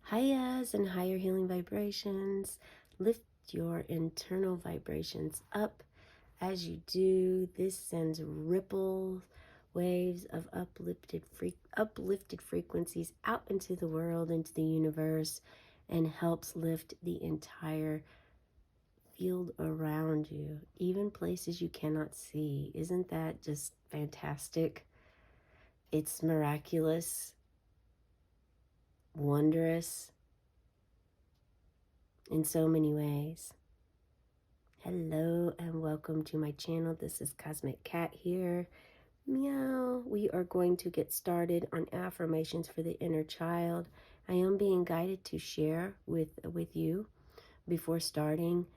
Highas and higher healing vibrations. Lift your internal vibrations up. As you do, this sends ripple waves of uplifted frequencies out into the world, into the universe, and helps lift the entire field around you, even places you cannot see. Isn't that just fantastic? It's miraculous, wondrous in so many ways. Hello and welcome to my channel. This is Cosmic Cat here. Meow. We are going to get started on affirmations for the inner child. I am being guided to share with you before starting.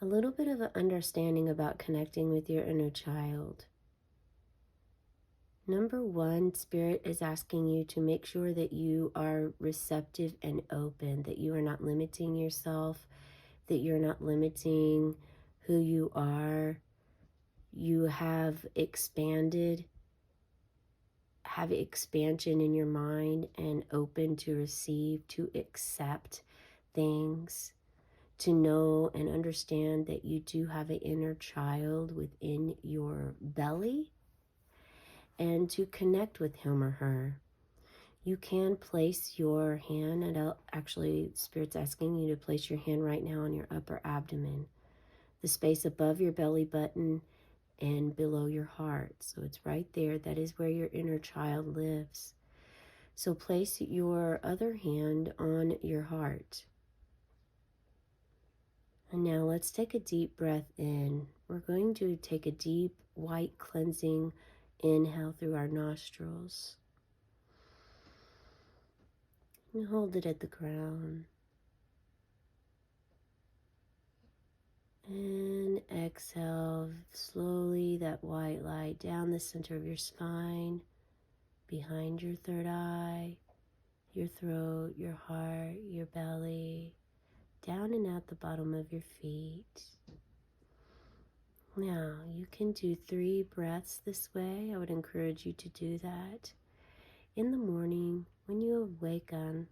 A little bit of an understanding about connecting with your inner child. Number one, Spirit is asking you to make sure that you are receptive and open, that you are not limiting yourself, that you're not limiting who you are. You have expansion in your mind and open to receive, to accept things, to know and understand that you do have an inner child within your belly, and to connect with him or her. You can place your hand, and actually, Spirit's asking you to place your hand right now on your upper abdomen, the space above your belly button and below your heart. So it's right there. That is where your inner child lives. So place your other hand on your heart. And now let's take a deep breath in. We're going to take a deep, white, cleansing inhale through our nostrils. And hold it at the ground. And exhale slowly that white light down the center of your spine, behind your third eye, your throat, your heart, your belly, down and out the bottom of your feet. Now, you can do 3 breaths this way. I would encourage you to do that in the morning when you awaken,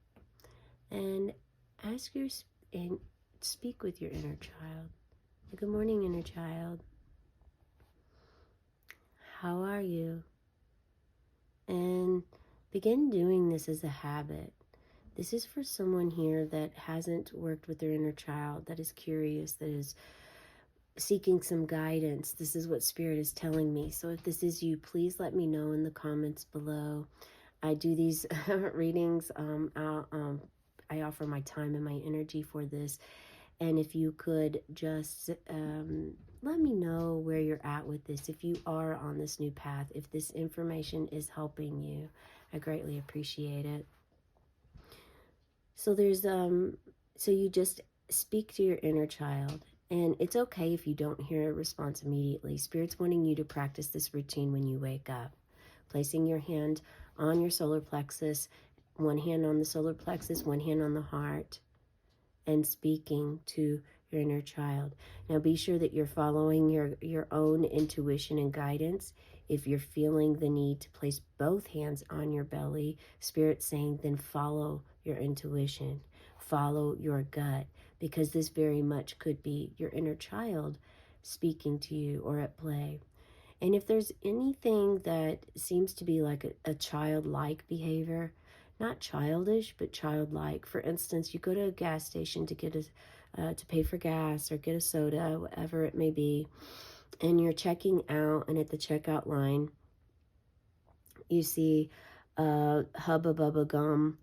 and and speak with your inner child. Good morning, inner child. How are you? And begin doing this as a habit. This is for someone here that hasn't worked with their inner child, that is curious, that is seeking some guidance. This is what Spirit is telling me. So if this is you, please let me know in the comments below. I do these readings. I offer my time and my energy for this. And if you could just let me know where you're at with this. If you are on this new path, if this information is helping you, I greatly appreciate it. So so you just speak to your inner child, and it's okay if you don't hear a response immediately. Spirit's wanting you to practice this routine when you wake up. Placing your hand on your solar plexus, one hand on the solar plexus, one hand on the heart, and speaking to your inner child. Now be sure that you're following your own intuition and guidance. If you're feeling the need to place both hands on your belly, Spirit's saying, then follow your intuition, follow your gut, because this very much could be your inner child speaking to you or at play. And if there's anything that seems to be like a childlike behavior, not childish, but childlike. For instance, you go to a gas station to get to pay for gas or get a soda, whatever it may be, and you're checking out, and at the checkout line, you see a Hubba Bubba gum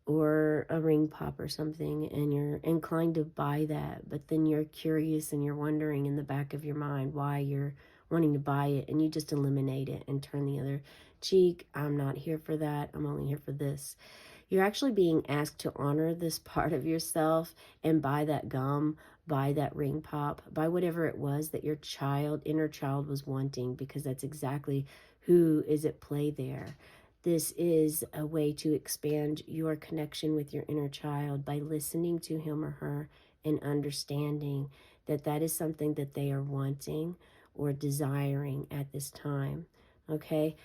or a ring pop or something, and you're inclined to buy that, but then you're curious and you're wondering in the back of your mind why you're wanting to buy it, and you just eliminate it and turn the other cheek. I'm not here for that. I'm only here for this. You're actually being asked to honor this part of yourself and buy that gum, buy that ring pop, buy whatever it was that your inner child was wanting, because that's exactly who is at play there. This is a way to expand your connection with your inner child by listening to him or her and understanding that that is something that they are wanting or desiring at this time. Okay?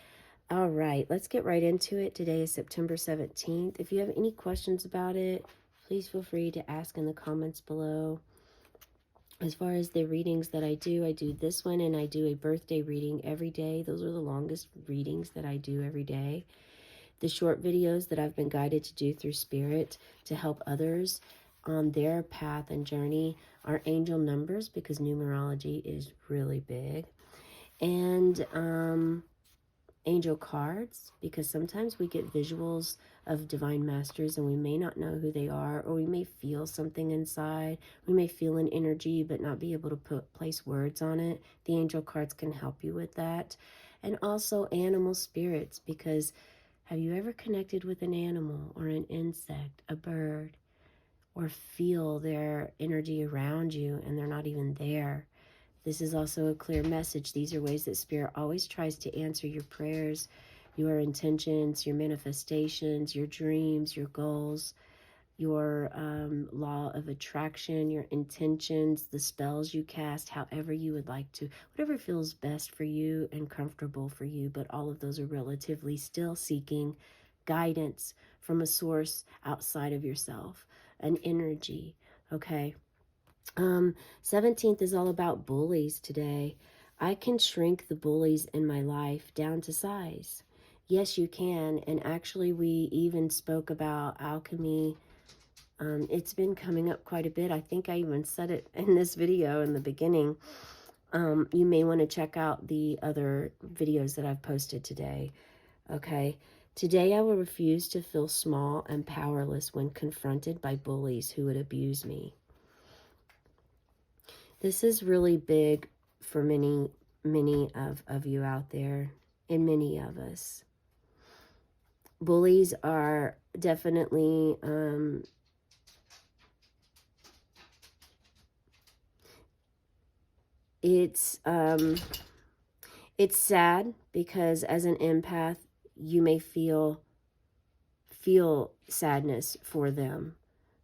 All right, let's get right into it. Today is September 17th. If you have any questions about it, please feel free to ask in the comments below. As far as the readings that I do this one and I do a birthday reading every day. Those are the longest readings that I do every day. The short videos that I've been guided to do through Spirit to help others on their path and journey are angel numbers, because numerology is really big. And angel cards, because sometimes we get visuals of divine masters and we may not know who they are, or we may feel something inside. We may feel an energy but not be able to place words on it. The angel cards can help you with that. And also animal spirits, because have you ever connected with an animal or an insect, a bird, or feel their energy around you and they're not even there? This is also a clear message. These are ways that Spirit always tries to answer your prayers, your intentions, your manifestations, your dreams, your goals, your law of attraction, your intentions, the spells you cast, however you would like to, whatever feels best for you and comfortable for you. But all of those are relatively still seeking guidance from a source outside of yourself, an energy, okay? 17th is all about bullies today. I can shrink the bullies in my life down to size. Yes, you can. And actually, we even spoke about alchemy. It's been coming up quite a bit. I think I even said it in this video in the beginning. You may want to check out the other videos that I've posted today. Okay. Today, I will refuse to feel small and powerless when confronted by bullies who would abuse me. This is really big for many of you out there, and many of us. Bullies are definitely it's sad, because as an empath you may feel sadness for them,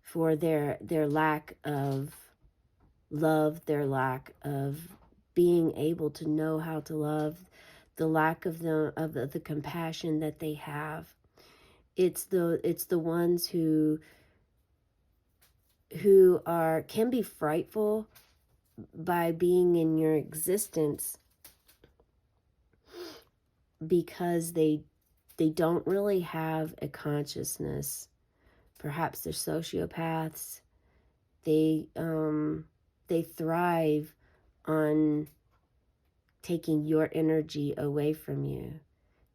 for their lack of love, their lack of being able to know how to love, the lack of the compassion that they have. It's the ones who can be frightful by being in your existence, because they don't really have a consciousness. Perhaps they're sociopaths. They thrive on taking your energy away from you.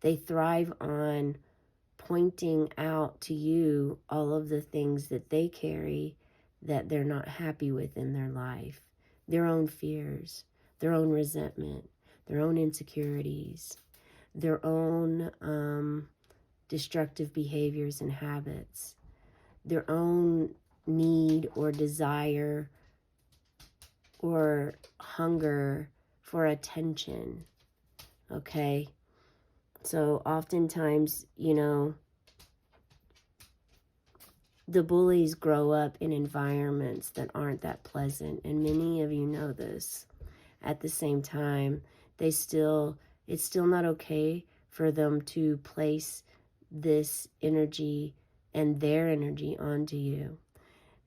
They thrive on pointing out to you all of the things that they carry that they're not happy with in their life. Their own fears, their own resentment, their own insecurities, their own destructive behaviors and habits, their own need or desire or hunger for attention, okay? So oftentimes, the bullies grow up in environments that aren't that pleasant, and many of you know this. At the same time, it's still not okay for them to place this energy and their energy onto you.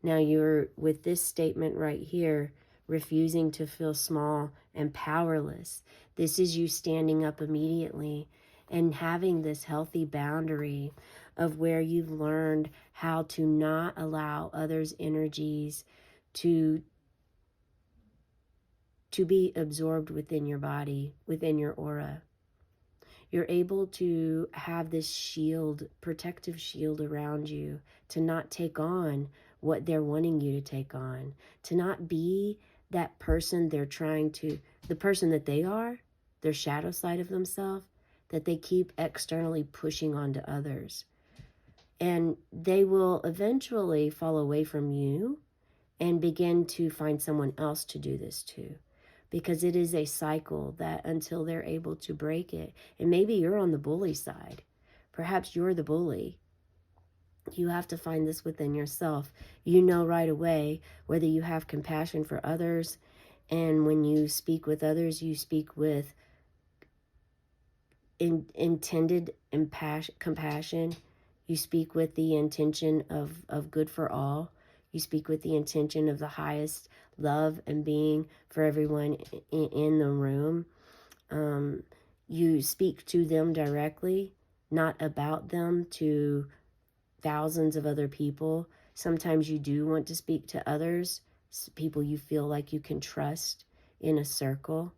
Now you're, with this statement right here, refusing to feel small and powerless. This is you standing up immediately and having this healthy boundary of where you've learned how to not allow others' energies to be absorbed within your body, within your aura. You're able to have this shield, protective shield around you, to not take on what they're wanting you to take on, to not be that person the person that they are, their shadow side of themselves, that they keep externally pushing onto others. And they will eventually fall away from you and begin to find someone else to do this to. Because it is a cycle that until they're able to break it, and maybe you're on the bully side, perhaps you're the bully, you have to find this within yourself. You know right away whether you have compassion for others, and when you speak with others, you speak with intended compassion. You speak with the intention of good for all. You speak with the intention of the highest love and being for everyone in the room. You speak to them directly, not about them to thousands of other people. Sometimes you do want to speak to others, people you feel like you can trust in a circle.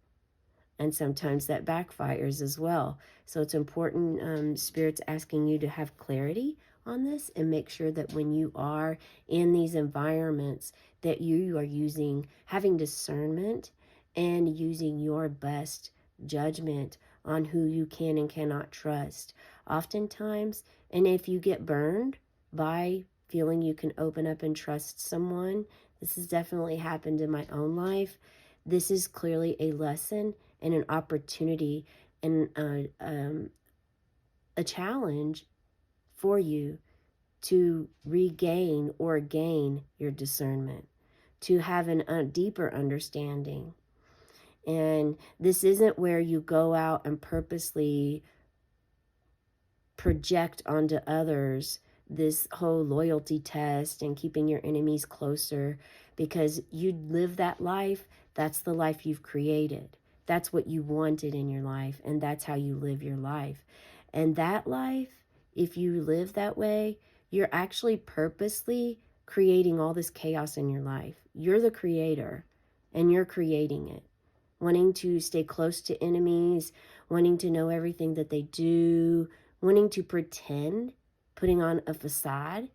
And sometimes that backfires as well. So it's important, Spirit's asking you to have clarity on this and make sure that when you are in these environments that you are having discernment and using your best judgment on who you can and cannot trust. Oftentimes, and if you get burned by feeling you can open up and trust someone, this has definitely happened in my own life. This is clearly a lesson and an opportunity and a challenge for you to regain or gain your discernment, to have a deeper understanding. And this isn't where you go out and purposely project onto others this whole loyalty test and keeping your enemies closer, because you live that life. That's the life you've created. That's what you wanted in your life, and that's how you live your life. And that life, if you live that way, you're actually purposely creating all this chaos in your life. You're the creator, and you're creating it. Wanting to stay close to enemies, wanting to know everything that they do, wanting to pretend, putting on a facade.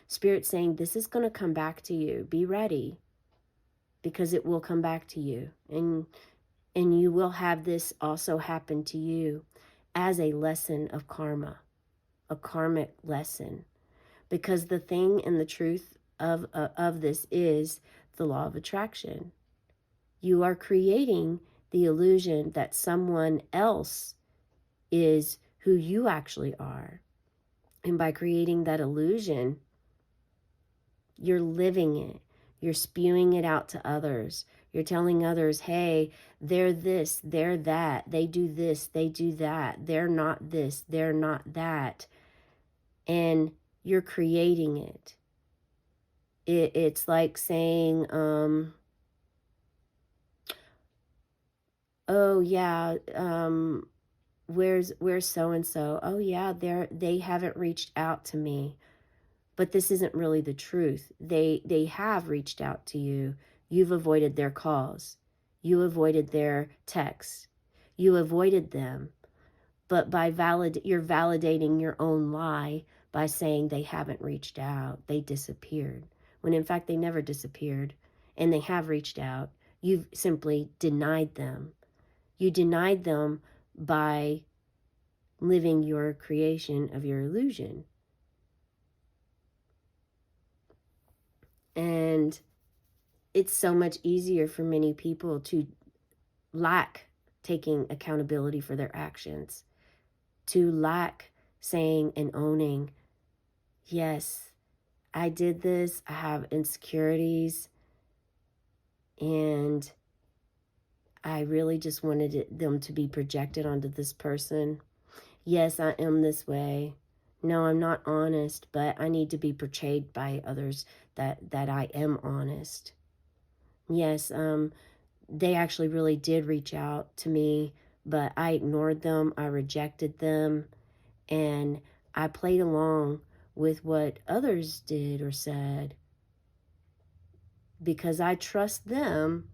Spirit saying, this is going to come back to you. Be ready, because it will come back to you. And you will have this also happen to you as a lesson of karma, a karmic lesson. Because the thing and the truth of this is the law of attraction. You are creating the illusion that someone else is who you actually are. And by creating that illusion, you're living it. You're spewing it out to others. You're telling others, hey, they're this, they're that. They do this, they do that. They're not this, they're not that. And you're creating it. It's like saying, oh yeah, where's so and so? Oh yeah, they haven't reached out to me. But this isn't really the truth. They have reached out to you. You've avoided their calls. You avoided their texts. You avoided them. But you're validating your own lie by saying they haven't reached out. They disappeared. When in fact they never disappeared. And they have reached out. You've simply denied them. You denied them by living your creation of your illusion. And it's so much easier for many people to lack taking accountability for their actions, to lack saying and owning, yes, I did this, I have insecurities, and I really just wanted them to be projected onto this person. Yes, I am this way. No, I'm not honest, but I need to be portrayed by others that I am honest. Yes, they actually really did reach out to me, but I ignored them, I rejected them, and I played along with what others did or said because I trust them,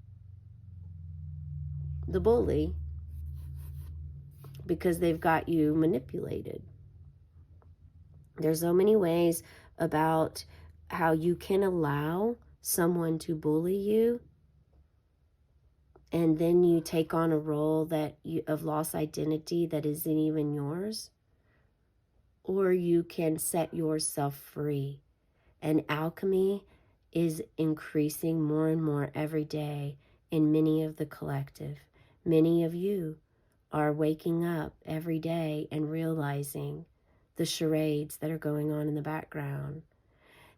the bully, because they've got you manipulated. There's so many ways about how you can allow someone to bully you, and then you take on a role of lost identity that isn't even yours, or you can set yourself free. And alchemy is increasing more and more every day in many of the collective. Many of you are waking up every day and realizing the charades that are going on in the background,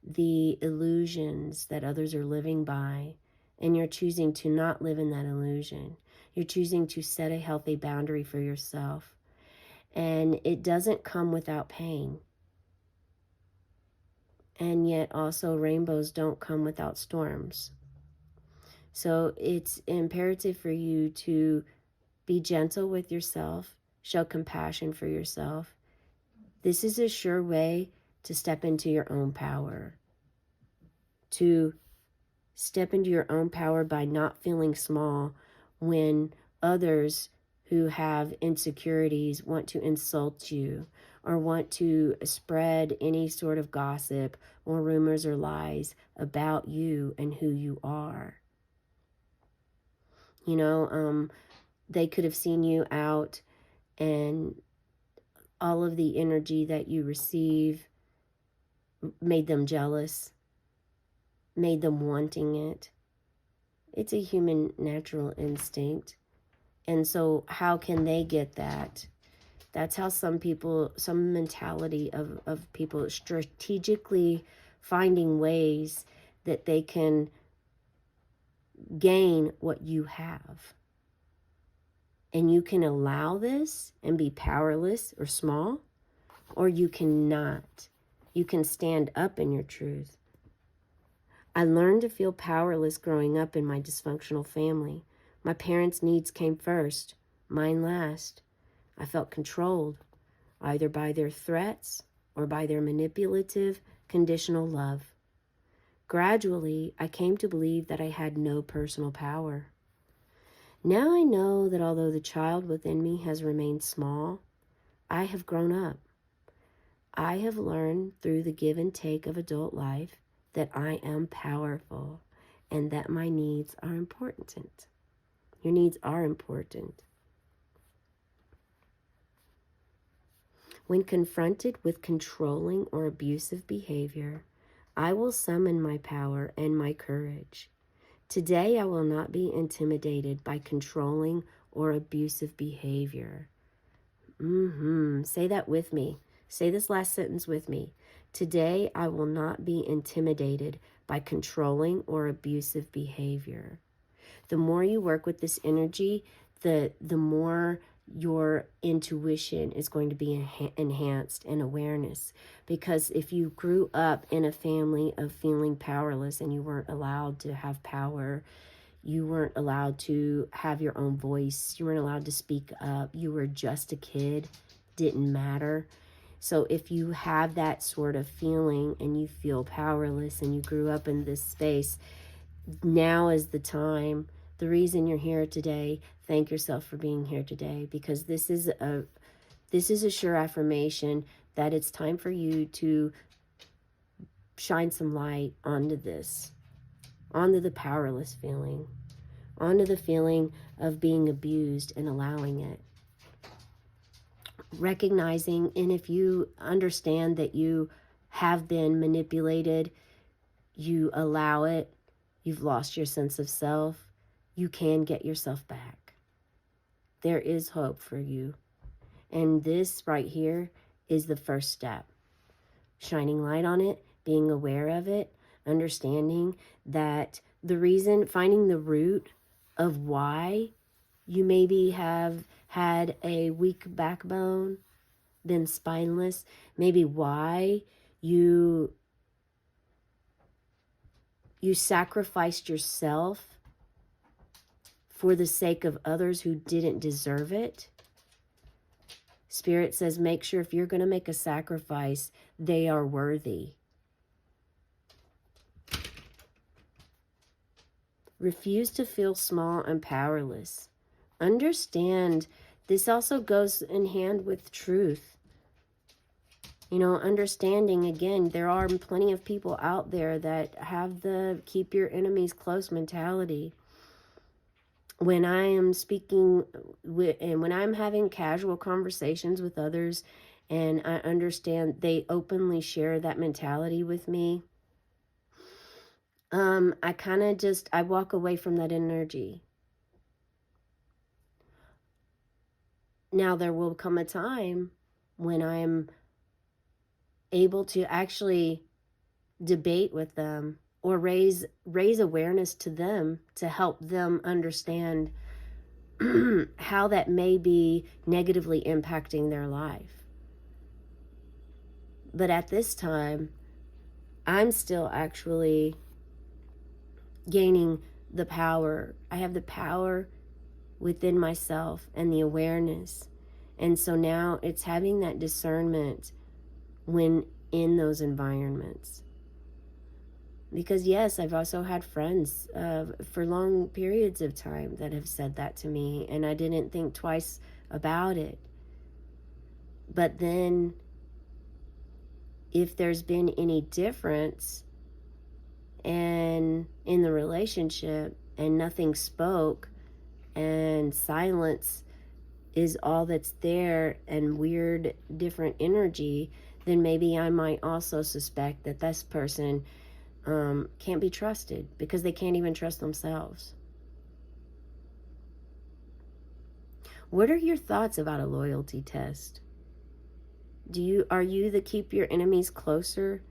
the illusions that others are living by, and you're choosing to not live in that illusion. You're choosing to set a healthy boundary for yourself. And it doesn't come without pain. And yet also rainbows don't come without storms. So it's imperative for you to be gentle with yourself, show compassion for yourself. This is a sure way to step into your own power. To step into your own power by not feeling small when others who have insecurities want to insult you or want to spread any sort of gossip or rumors or lies about you and who you are. You know, they could have seen you out and all of the energy that you receive made them jealous, made them wanting it. It's a human natural instinct. And so how can they get that? That's how some mentality of people strategically finding ways that they can gain what you have. And you can allow this and be powerless or small, or you cannot. You can stand up in your truth. I learned to feel powerless growing up in my dysfunctional family. My parents' needs came first, mine last. I felt controlled, either by their threats or by their manipulative, conditional love. Gradually, I came to believe that I had no personal power. Now I know that although the child within me has remained small, I have grown up. I have learned through the give and take of adult life that I am powerful and that my needs are important. Your needs are important. When confronted with controlling or abusive behavior, I will summon my power and my courage. Today, I will not be intimidated by controlling or abusive behavior. Say that with me. Say this last sentence with me. Today, I will not be intimidated by controlling or abusive behavior. The more you work with this energy, the more your intuition is going to be enhanced and awareness. Because if you grew up in a family of feeling powerless and you weren't allowed to have power, you weren't allowed to have your own voice, you weren't allowed to speak up, you were just a kid, didn't matter. So if you have that sort of feeling and you feel powerless and you grew up in this space, now is the time. The reason you're here today, thank yourself for being here today, because this is a sure affirmation that it's time for you to shine some light onto this, onto the powerless feeling, onto the feeling of being abused and allowing it. Recognizing, and if you understand that you have been manipulated, you allow it, you've lost your sense of self, you can get yourself back. There is hope for you. And this right here is the first step. Shining light on it, being aware of it, understanding that the reason, finding the root of why you maybe have had a weak backbone, been spineless, maybe why you sacrificed yourself for the sake of others who didn't deserve it. Spirit says, make sure if you're going to make a sacrifice, they are worthy. Refuse to feel small and powerless. Understand, this also goes in hand with truth. You know, understanding, again, there are plenty of people out there that have the keep your enemies close mentality. When I am speaking with, and when I'm having casual conversations with others, and I understand they openly share that mentality with me, I kind of I walk away from that energy. Now, there will come a time when I'm able to actually debate with them or raise awareness to them to help them understand how that may be negatively impacting their life. But at this time, I'm still actually gaining the power. I have the power within myself and the awareness. And so now it's having that discernment when in those environments. Because yes, I've also had friends for long periods of time that have said that to me, and I didn't think twice about it. But then if there's been any difference and in the relationship and nothing spoke and silence is all that's there and weird different energy, then maybe I might also suspect that this person can't be trusted because they can't even trust themselves. What are your thoughts about a loyalty test? Are you the keep your enemies closer?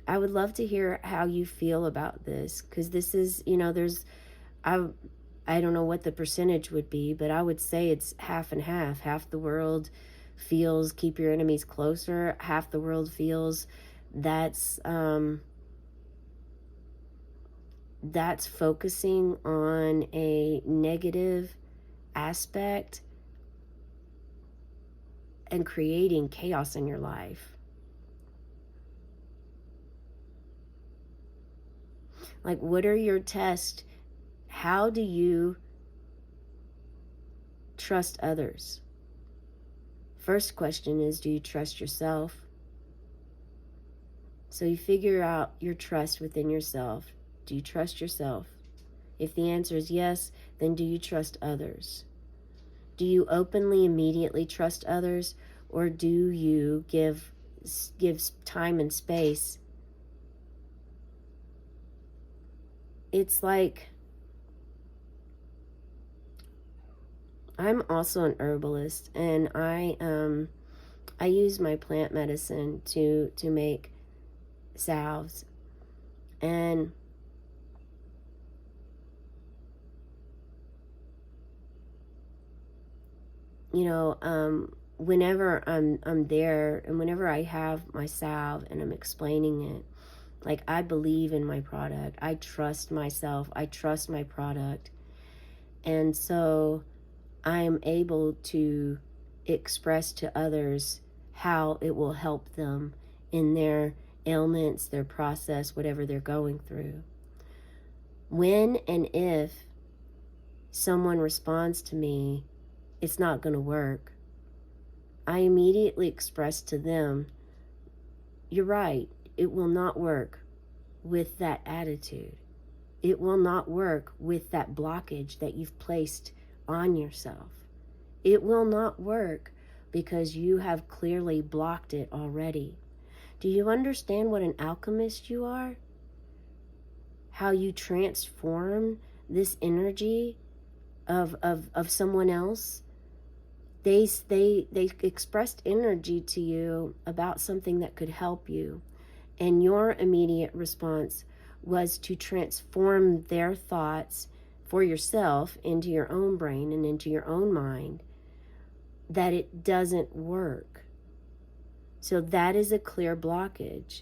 I would love to hear how you feel about this, because this is, I don't know what the percentage would be, but I would say it's half and half. Half the world feels keep your enemies closer. Half the world feels that's focusing on a negative aspect and creating chaos in your life. Like, what are your tests? How do you trust others? First question is, do you trust yourself? So you figure out your trust within yourself. Do you trust yourself? If the answer is yes, then do you trust others? Do you openly, immediately trust others, or do you give time and space? It's like, I'm also an herbalist, and I use my plant medicine to make salves. And whenever I'm there and whenever I have my salve and I'm explaining it, like, I believe in my product. I trust myself. I trust my product. And so I'm able to express to others how it will help them in their ailments, their process, whatever they're going through. When and if someone responds to me, it's not going to work, I immediately express to them, you're right, it will not work with that attitude. It will not work with that blockage that you've placed on yourself. It will not work because you have clearly blocked it already. Do you understand what an alchemist you are? How you transform this energy of someone else? They expressed energy to you about something that could help you, and your immediate response was to transform their thoughts for yourself into your own brain and into your own mind, that it doesn't work. So that is a clear blockage,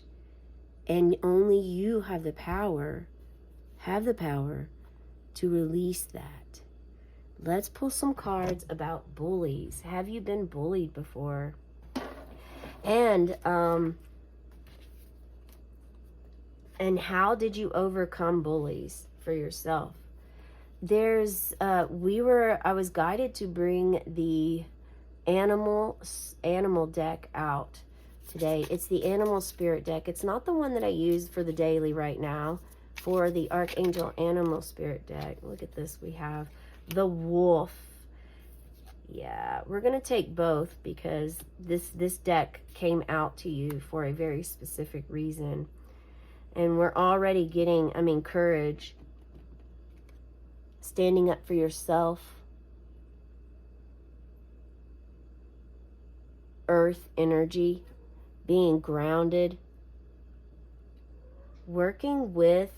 and only you have the power to release that. Let's pull some cards about bullies. Have you been bullied before? And how did you overcome bullies for yourself? I was guided to bring the animal deck out today. It's the animal spirit deck. It's not the one that I use for the daily right now, for the Archangel Animal Spirit deck. Look at this. We have the wolf. Yeah, we're going to take both because this deck came out to you for a very specific reason. And we're already getting, courage, standing up for yourself, earth energy, being grounded, working with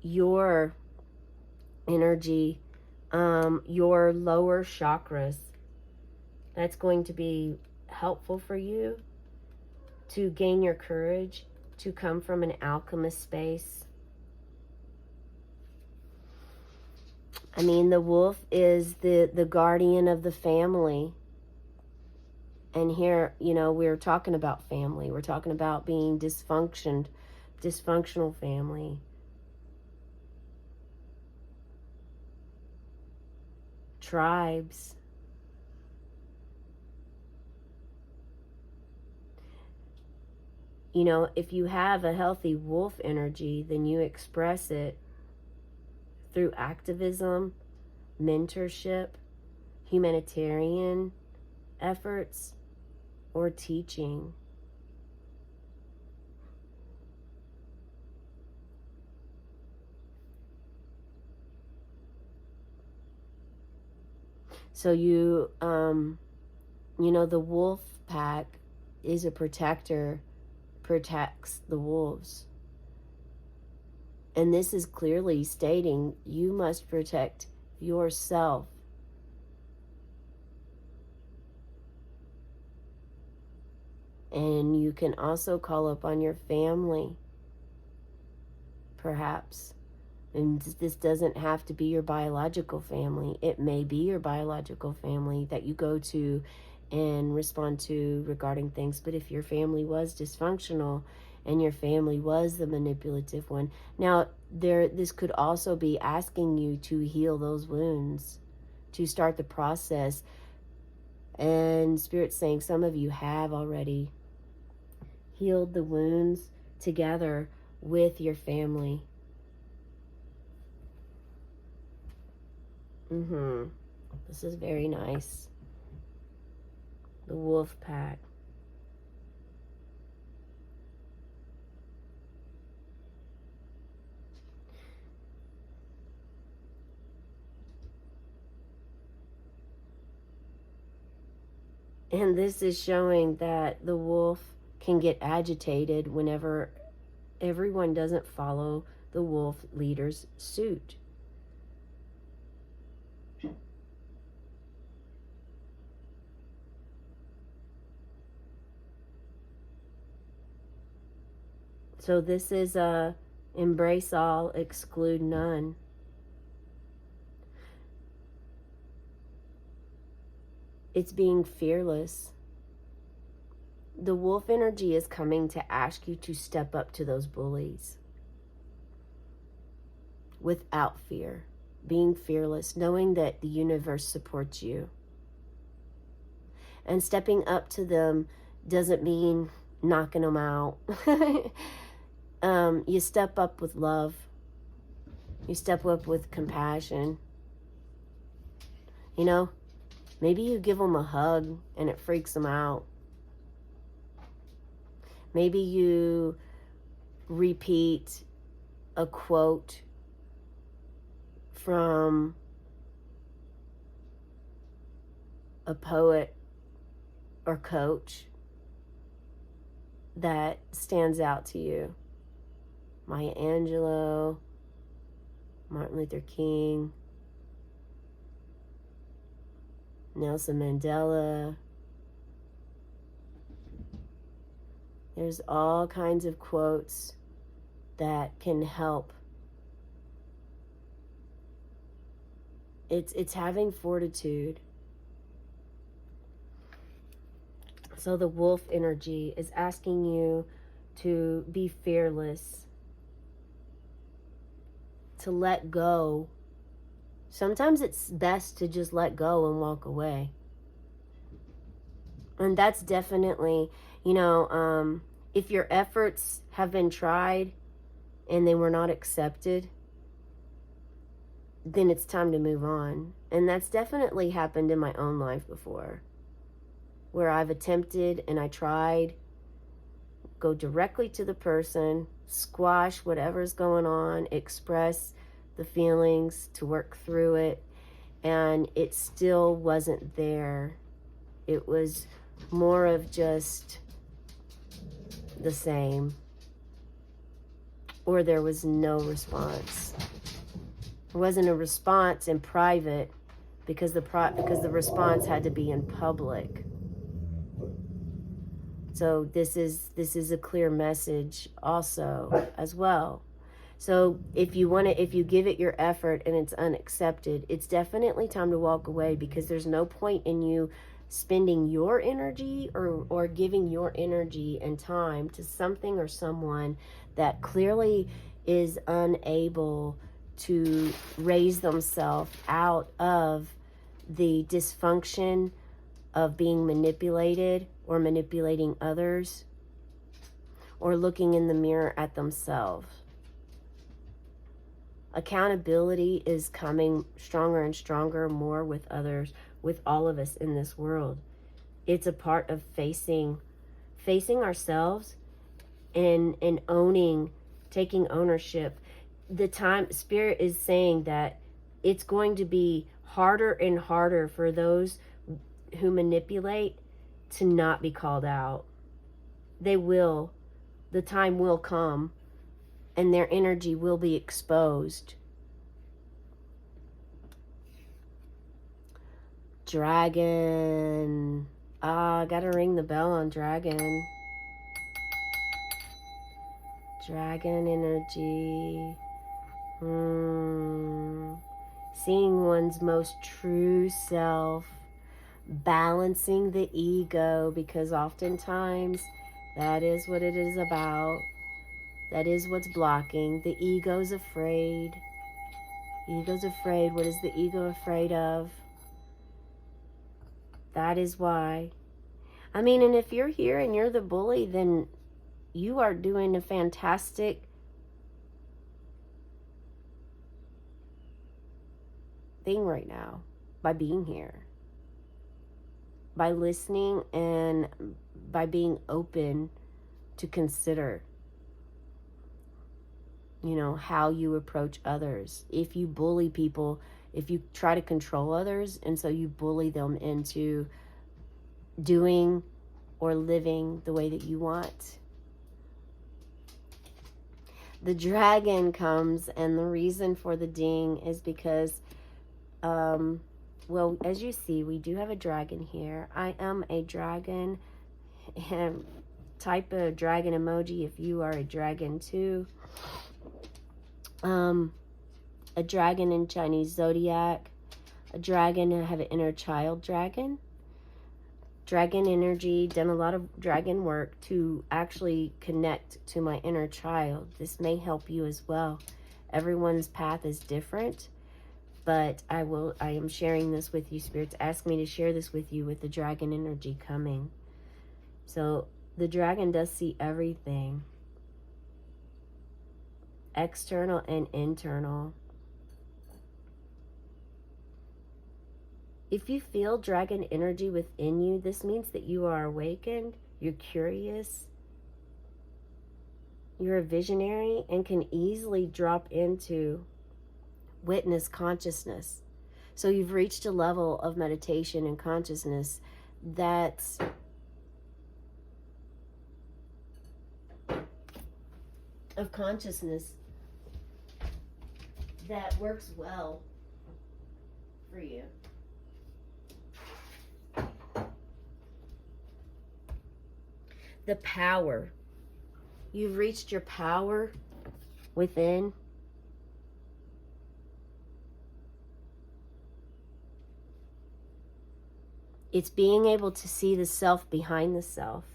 your energy your lower chakras. That's going to be helpful for you to gain your courage, to come from an alchemist space. I mean, the wolf is the guardian of the family. And here, we're talking about family. We're talking about being dysfunctional family. Tribes. If you have a healthy wolf energy, then you express it through activism, mentorship, humanitarian efforts, or teaching. So the wolf pack is a protector, protects the wolves. And this is clearly stating you must protect yourself. And you can also call upon your family, perhaps. And this doesn't have to be your biological family. It may be your biological family that you go to and respond to regarding things. But if your family was dysfunctional and your family was the manipulative one, now this could also be asking you to heal those wounds, to start the process. And Spirit's saying some of you have already healed the wounds together with your family. This is very nice. The wolf pack. And this is showing that the wolf can get agitated whenever everyone doesn't follow the wolf leader's suit. So this is a embrace all, exclude none. It's being fearless. The wolf energy is coming to ask you to step up to those bullies without fear, being fearless, knowing that the universe supports you. And stepping up to them doesn't mean knocking them out. You step up with love. You step up with compassion. Maybe you give them a hug and it freaks them out. Maybe you repeat a quote from a poet or coach that stands out to you. Maya Angelou, Martin Luther King, Nelson Mandela. There's all kinds of quotes that can help. It's having fortitude. So the wolf energy is asking you to be fearless, to let go. Sometimes it's best to just let go and walk away. And that's definitely, if your efforts have been tried and they were not accepted, then it's time to move on. And that's definitely happened in my own life before, where I've attempted and I tried, go directly to the person, squash whatever's going on, express the feelings, to work through it, and it still wasn't there. It was more of just the same, or there was no response. It wasn't a response in private because the response had to be in public. So this is a clear message also as well. So if you give it your effort and it's unaccepted, it's definitely time to walk away, because there's no point in you spending your energy or giving your energy and time to something or someone that clearly is unable to raise themselves out of the dysfunction of being manipulated or manipulating others or looking in the mirror at themselves. Accountability is coming stronger and stronger, more with others, with all of us in this world. It's a part of facing ourselves and owning, taking ownership. The time Spirit is saying that it's going to be harder and harder for those who manipulate to not be called out. They will. The time will come and their energy will be exposed. Dragon. Gotta ring the bell on dragon. Dragon energy. Seeing one's most true self. Balancing the ego, because oftentimes that is what it is about. That is what's blocking. The ego's afraid. Ego's afraid. What is the ego afraid of? That is why. I mean, and if you're here and you're the bully, then you are doing a fantastic thing right now by being here, by listening, and by being open to consider, how you approach others. If you bully people, if you try to control others, and so you bully them into doing or living the way that you want. The dragon comes, and the reason for the ding is because, well, as you see, we do have a dragon here. I am a dragon. Type a dragon emoji if you are a dragon too. A dragon in Chinese zodiac. A dragon, I have an inner child dragon. Dragon energy, done a lot of dragon work to actually connect to my inner child. This may help you as well. Everyone's path is different, but I am sharing this with you. Spirits ask me to share this with you with the dragon energy coming. So the dragon does see everything, external and internal. If you feel dragon energy within you, this means that you are awakened, you're curious, you're a visionary, and can easily drop into witness consciousness. So you've reached a level of meditation and consciousness that's that works well for you. The power. You've reached your power within. It's being able to see the self behind the self.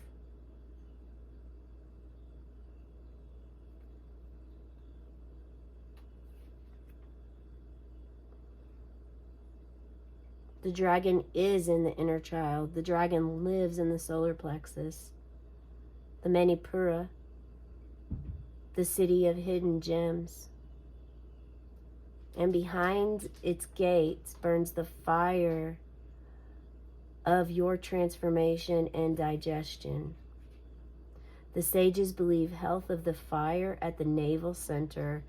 The dragon is in the inner child. The dragon lives in the solar plexus, the Manipura, the city of hidden gems. And behind its gates burns the fire of your transformation and digestion. The sages believe health of the fire at the navel center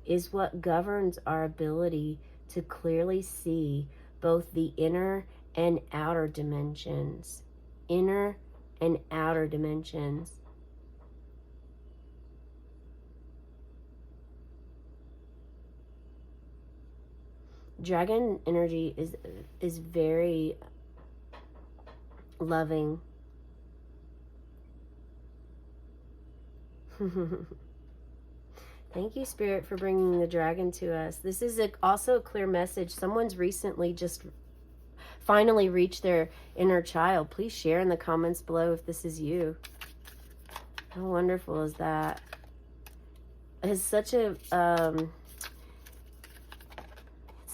is what governs our ability to clearly see both the inner and outer dimensions. Inner and outer dimensions. Dragon energy is very loving. Thank you, Spirit, for bringing the dragon to us. This is also a clear message. Someone's recently just finally reached their inner child. Please share in the comments below if this is you. How wonderful is that? It's such a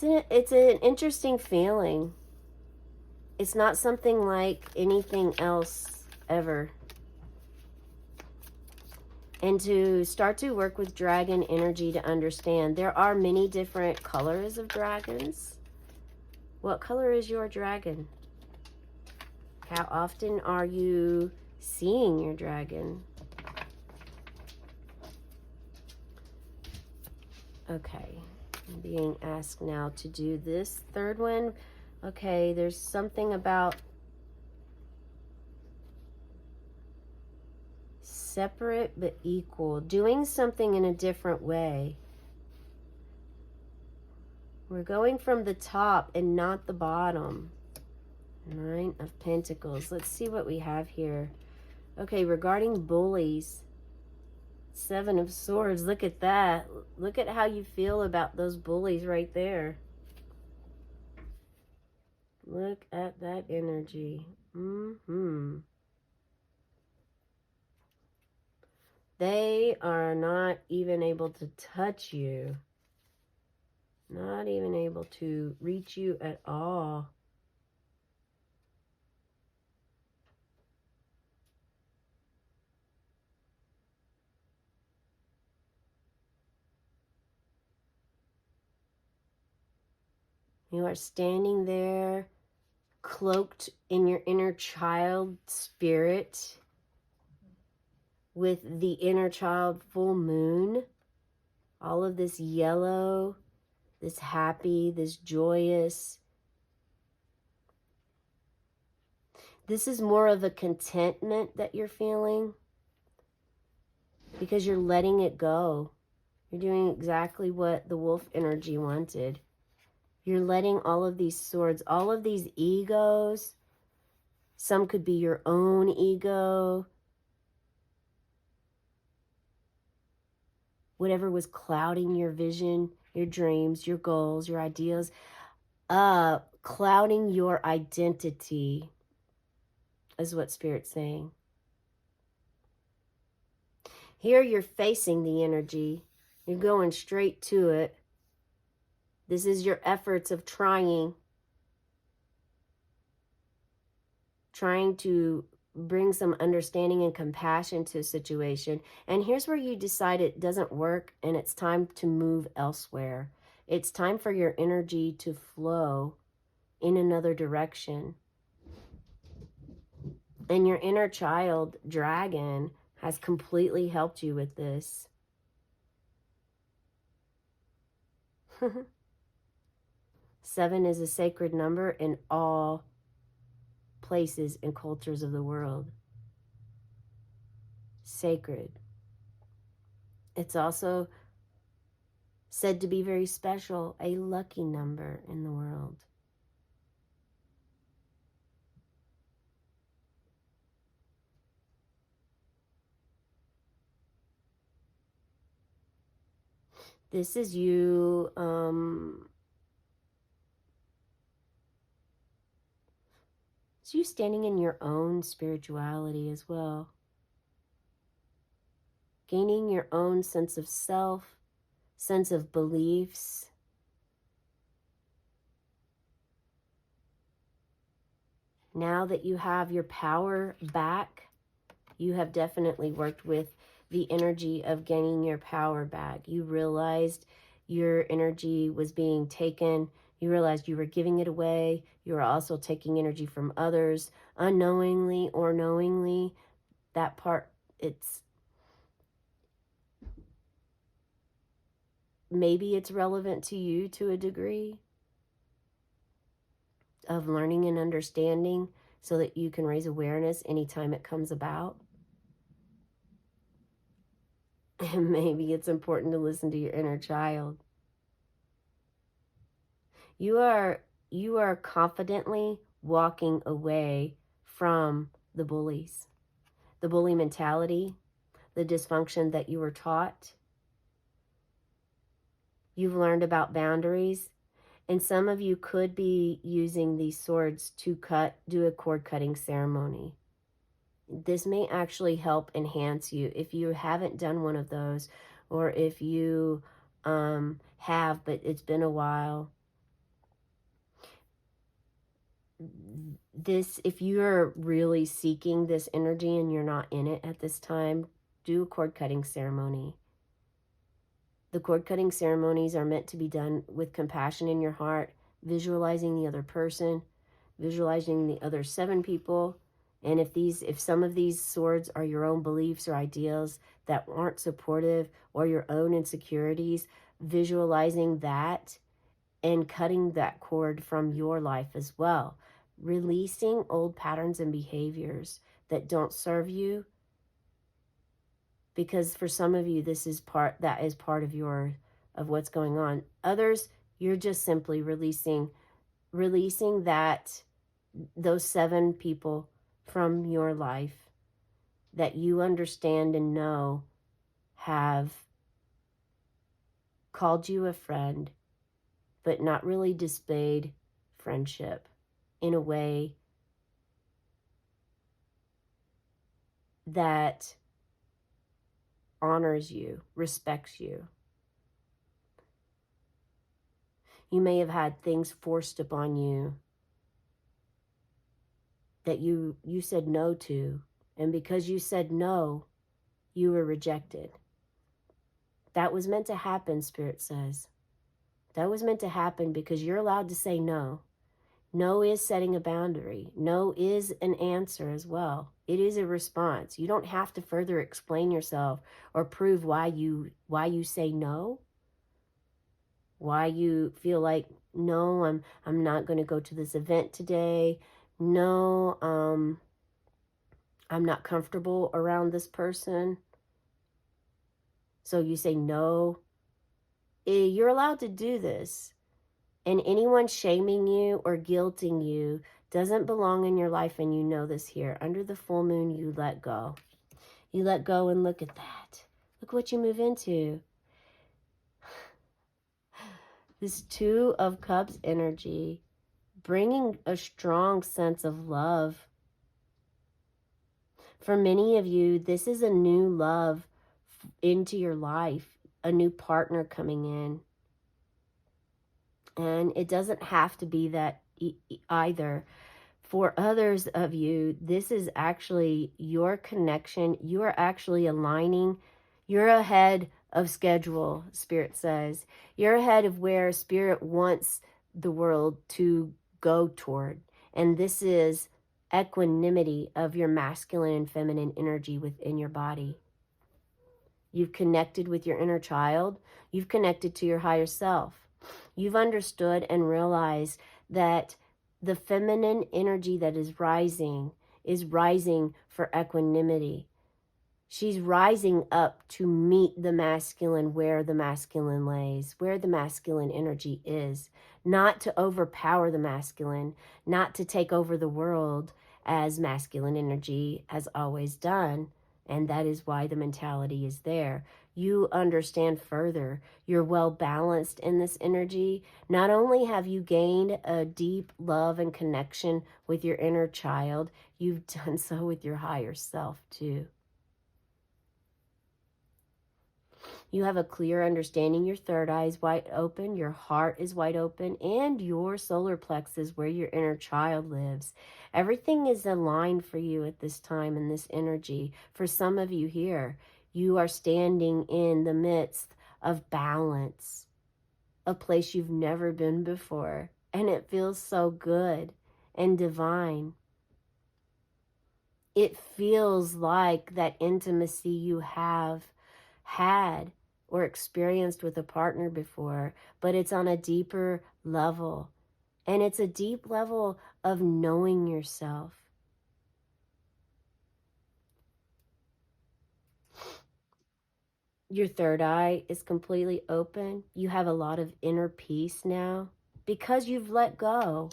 it's an interesting feeling. It's not something like anything else ever. And to start to work with dragon energy to understand, there are many different colors of dragons. What color is your dragon? How often are you seeing your dragon? Okay, I'm being asked now to do this third one. Okay, there's something about separate but equal, doing something in a different way. We're going from the top and not the bottom. Nine of Pentacles. Let's see what we have here. Okay, regarding bullies, Seven of Swords. Look at that. Look at how you feel about those bullies right there. Look at that energy. They are not even able to touch you. Not even able to reach you at all. You are standing there, cloaked in your inner child spirit, with the inner child full moon. All of this yellow, this happy, this joyous. This is more of a contentment that you're feeling because you're letting it go. You're doing exactly what the wolf energy wanted. You're letting all of these swords, all of these egos, some could be your own ego, whatever was clouding your vision, your dreams, your goals, your ideas, clouding your identity is what Spirit's saying. Here you're facing the energy. You're going straight to it. This is your efforts of trying to bring some understanding and compassion to a situation. And here's where you decide it doesn't work and it's time to move elsewhere. It's time for your energy to flow in another direction. And your inner child, dragon, has completely helped you with this. Seven is a sacred number in all places and cultures of the world. Sacred. It's also said to be very special, a lucky number in the world. This is you it's you standing in your own spirituality as well. Gaining your own sense of self, sense of beliefs. Now that you have your power back, you have definitely worked with the energy of gaining your power back. You realized your energy was being taken. You realized you were giving it away. You were also taking energy from others, unknowingly or knowingly. That part, maybe it's relevant to you to a degree of learning and understanding so that you can raise awareness anytime it comes about. And maybe it's important to listen to your inner child. You are you are confidently walking away from the bullies, the bully mentality, the dysfunction that you were taught. You've learned about boundaries, and some of you could be using these swords to do a cord cutting ceremony. This may actually help enhance you if you haven't done one of those, or if you have, but it's been a while. This, if you're really seeking this energy and you're not in it at this time, do a cord cutting ceremony. The cord cutting ceremonies are meant to be done with compassion in your heart, visualizing the other person, visualizing the other 7 people. And if some of these swords are your own beliefs or ideals that aren't supportive, or your own insecurities, visualizing that and cutting that cord from your life as well. Releasing old patterns and behaviors that don't serve you, because for some of you that is part of what's going on. Others, you're just simply releasing those 7 people from your life that you understand and know have called you a friend, but not really displayed friendship in a way that honors you, respects you. You may have had things forced upon you that you said no to, and because you said no, you were rejected. That was meant to happen, Spirit says. That was meant to happen because you're allowed to say no. No is setting a boundary. No is an answer as well. It is a response. You don't have to further explain yourself or prove why you say no. Why you feel like, no, I'm not going to go to this event today. No, I'm not comfortable around this person. So you say no. You're allowed to do this. And anyone shaming you or guilting you doesn't belong in your life, and you know this here. Under the full moon, you let go. You let go, and look at that. Look what you move into. This 2 of Cups energy, bringing a strong sense of love. For many of you, this is a new love into your life, a new partner coming in. And it doesn't have to be that either. For others of you, this is actually your connection. You are actually aligning. You're ahead of schedule, Spirit says. You're ahead of where Spirit wants the world to go toward. And this is equanimity of your masculine and feminine energy within your body. You've connected with your inner child. You've connected to your higher self. You've understood and realized that the feminine energy that is rising for equanimity. She's rising up to meet the masculine where the masculine lays, where the masculine energy is, not to overpower the masculine, not to take over the world as masculine energy has always done. And that is why the mentality is there. You understand further. You're well balanced in this energy. Not only have you gained a deep love and connection with your inner child, you've done so with your higher self too. You have a clear understanding. Your third eye is wide open, your heart is wide open, and your solar plexus, where your inner child lives. Everything is aligned for you at this time in this energy. For some of you here, you are standing in the midst of balance, a place you've never been before, and it feels so good and divine. It feels like that intimacy you have had or experienced with a partner before, but it's on a deeper level. And it's a deep level of knowing yourself. Your third eye is completely open. You have a lot of inner peace now. because you've let go.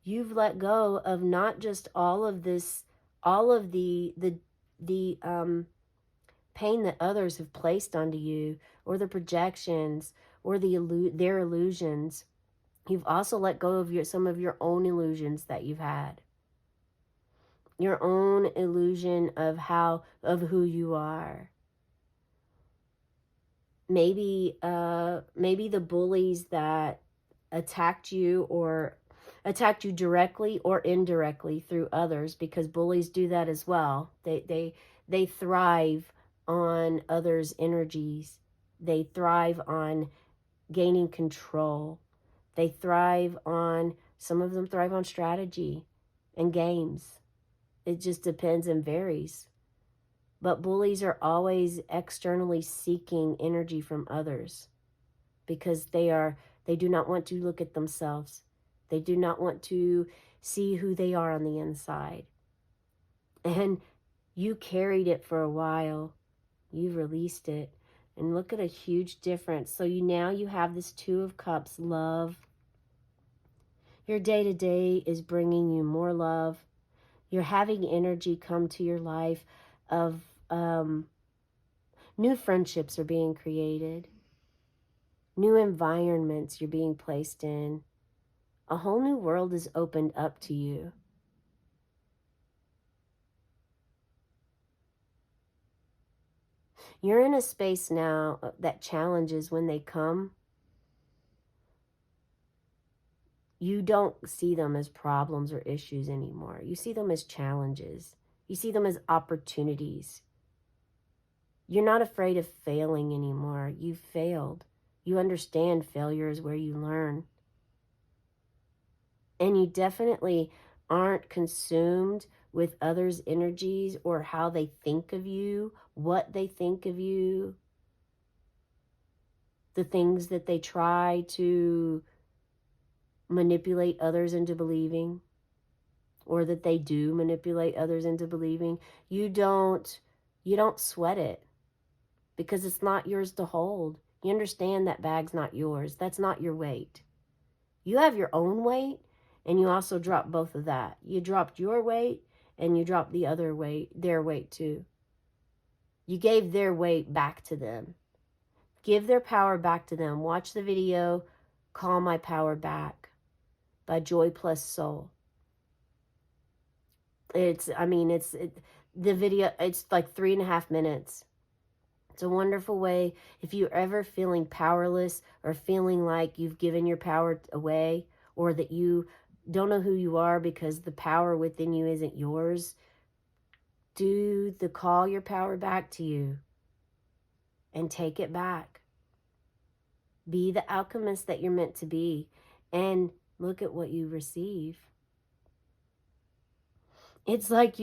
You've let go of not just all of this, all of the pain that others have placed onto you, or the projections, or their illusions. You've also let go of some of your own illusions that you've had. Your own illusion of who you are. Maybe the bullies that attacked you directly or indirectly through others, because bullies do that as well. They thrive on others' energies. They thrive on gaining control. Some of them thrive on strategy and games. It just depends and varies. But bullies are always externally seeking energy from others because they do not want to look at themselves. They do not want to see who they are on the inside. And you carried it for a while. You released it. And look at a huge difference. So now you have this Two of Cups, love. Your day-to-day is bringing you more love. You're having energy come to your life of new friendships are being created. New environments you're being placed in. A whole new world is opened up to you. You're in a space now that challenges, when they come, you don't see them as problems or issues anymore. You see them as challenges. You see them as opportunities. You're not afraid of failing anymore. You've failed. You understand failure is where you learn. And you definitely aren't consumed with others' energies or how they think of you, what they think of you, the things that they try to manipulate others into believing, or that they do manipulate others into believing. You don't sweat it, because it's not yours to hold. You understand that bag's not yours. That's not your weight. You have your own weight, and you also drop both of that. You dropped your weight, and you dropped the other weight, their weight too. You gave their weight back to them. Give their power back to them. Watch the video, Call My Power Back by Joy Plus Soul. The video, it's like 3.5 minutes. It's a wonderful way. If you're ever feeling powerless or feeling like you've given your power away, or that you don't know who you are because the power within you isn't yours, do the Call Your Power Back to you and take it back. Be the alchemist that you're meant to be, and look at what you receive. It's like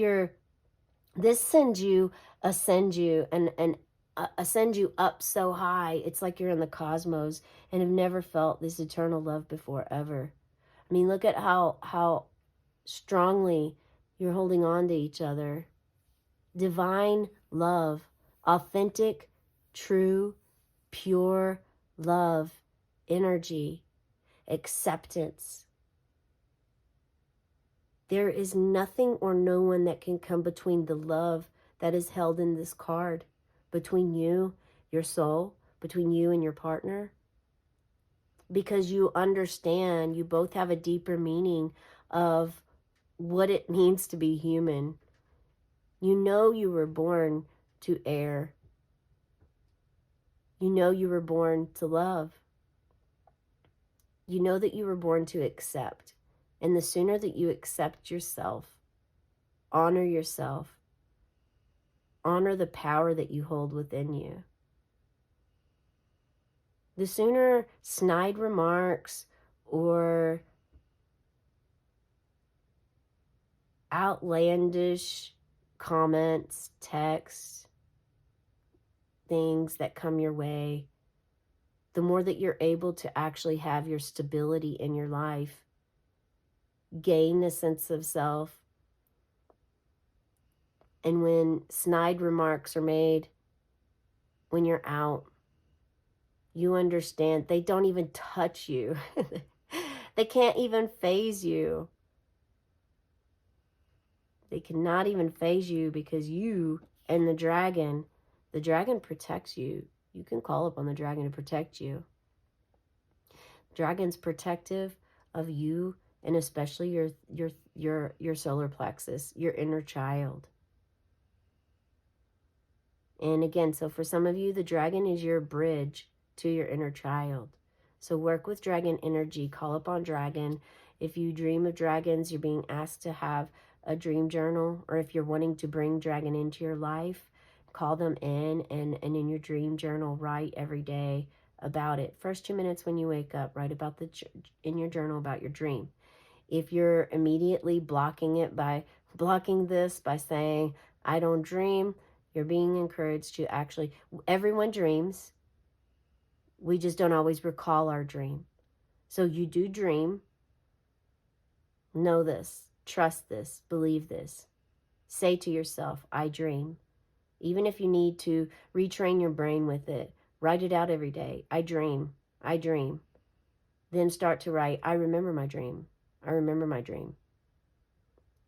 ascend you and ascend you up so high. It's like you're in the cosmos and have never felt this eternal love before, ever. I mean, look at how strongly you're holding on to each other. Divine love, authentic, true, pure love, energy, acceptance. There is nothing or no one that can come between the love that is held in this card, between you, your soul, between you and your partner. Because you understand, you both have a deeper meaning of what it means to be human. You know you were born to air. You know you were born to love. You know that you were born to accept. And the sooner that you accept yourself, honor yourself, honor the power that you hold within you, the sooner snide remarks or outlandish comments, texts, things that come your way, the more that you're able to actually have your stability in your life, gain a sense of self. And when snide remarks are made, when you're out. You understand. They don't even touch you. They can't even phase you. They cannot even phase you because you and the dragon protects you. You can call upon the dragon to protect you. Dragon's protective of you, and especially your solar plexus, your inner child. And again, so for some of you, the dragon is your bridge to your inner child. So work with dragon energy, call upon dragon. If you dream of dragons, you're being asked to have a dream journal, or if you're wanting to bring dragon into your life, call them in, and in your dream journal, write every day about it. First 2 minutes when you wake up, write about in your journal about your dream. If you're immediately blocking this by saying, I don't dream, you're being encouraged to actually, everyone dreams. We just don't always recall our dream. So you do dream. Know this, trust this, believe this. Say to yourself, I dream. Even if you need to retrain your brain with it, write it out every day. I dream. I dream. Then start to write, I remember my dream. I remember my dream.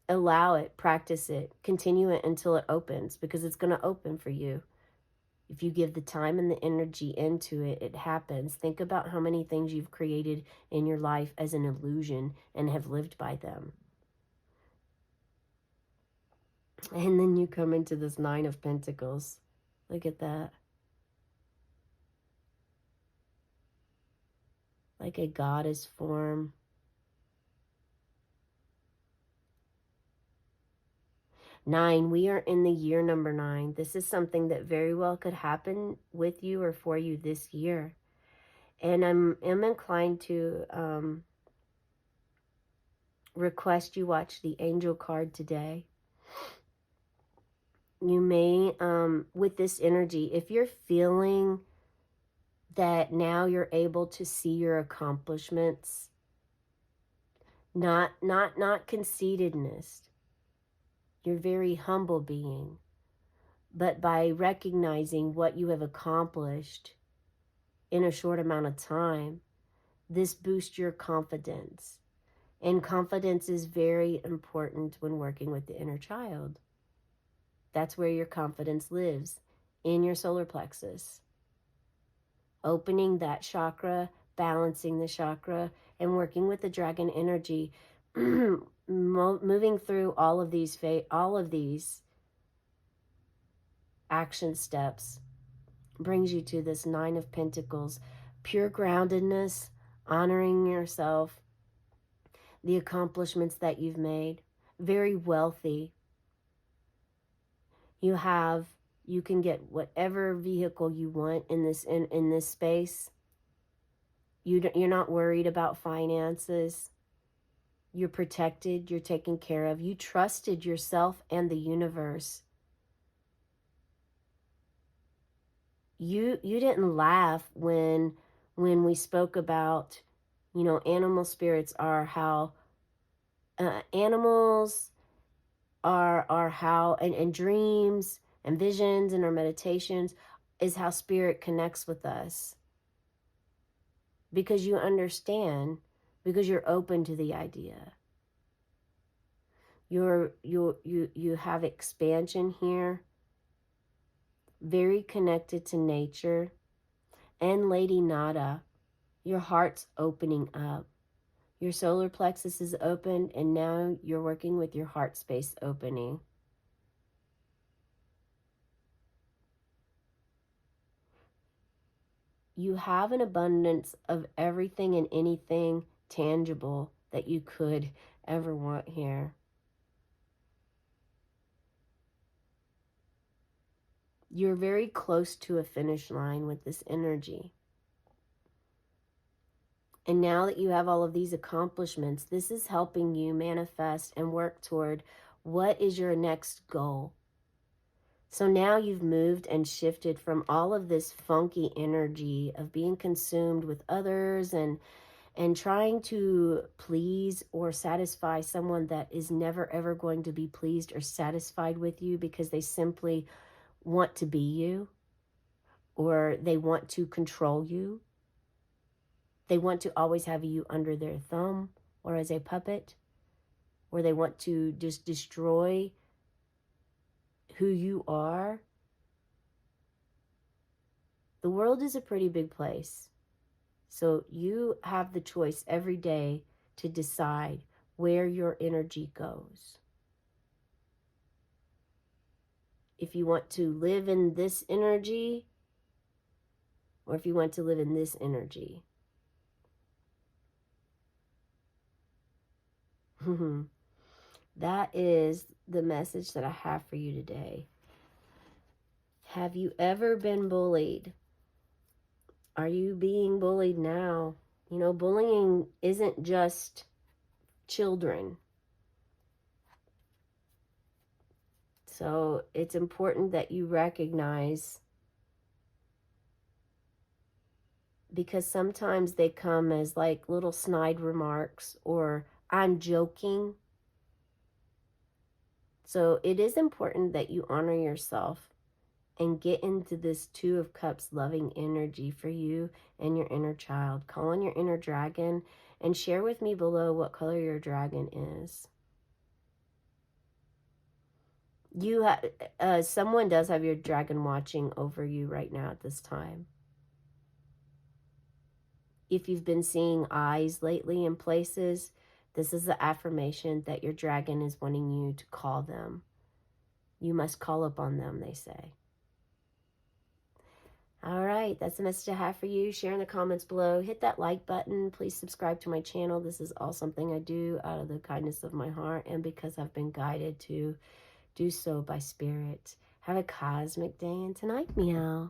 Allow it, practice it, continue it until it opens, because it's going to open for you. If you give the time and the energy into it, it happens. Think about how many things you've created in your life as an illusion and have lived by them. And then you come into this Nine of Pentacles. Look at that. Like a goddess form. Nine, we are in the year number 9. This is something that very well could happen with you or for you this year. And I'm inclined to request you watch the angel card today. You may, with this energy, if you're feeling that now you're able to see your accomplishments, not conceitedness, you're very humble being, but by recognizing what you have accomplished in a short amount of time, this boosts your confidence. And confidence is very important when working with the inner child. That's where your confidence lives, in your solar plexus. Opening that chakra, balancing the chakra, and working with the dragon energy, moving through all of these action steps brings you to this Nine of Pentacles. Pure groundedness, honoring yourself, the accomplishments that you've made, very wealthy. You can get whatever vehicle you want in this space. You're not worried about finances. You're protected, you're taken care of. You trusted yourself and the universe. You didn't laugh when we spoke about, animal spirits are how animals are how, and dreams and visions and our meditations is how spirit connects with us. Because you understand, because you're open to the idea. You have expansion here, very connected to nature. And Lady Nada, your heart's opening up. Your solar plexus is open, and now you're working with your heart space opening. You have an abundance of everything and anything tangible that you could ever want here. You're very close to a finish line with this energy. And now that you have all of these accomplishments, this is helping you manifest and work toward what is your next goal. So now you've moved and shifted from all of this funky energy of being consumed with others and trying to please or satisfy someone that is never ever going to be pleased or satisfied with you because they simply want to be you. or they want to control you. They want to always have you under their thumb or as a puppet, or they want to just destroy who you are. The world is a pretty big place. So you have the choice every day to decide where your energy goes. If you want to live in this energy, or if you want to live in this energy. That is the message that I have for you today. Have you ever been bullied? Are you being bullied now? You know, bullying isn't just children. So it's important that you recognize, because sometimes they come as like little snide remarks or I'm joking. So it is important that you honor yourself and get into this Two of Cups loving energy for you and your inner child. Call on your inner dragon and share with me below what color your dragon is. Someone does have your dragon watching over you right now at this time. If you've been seeing eyes lately in places, this is the affirmation that your dragon is wanting you to call them. You must call upon them, they say. All right, that's the message I have for you. Share in the comments below. Hit that like button. Please subscribe to my channel. This is all something I do out of the kindness of my heart and because I've been guided to do so by spirit. Have a cosmic day and tonight, meow.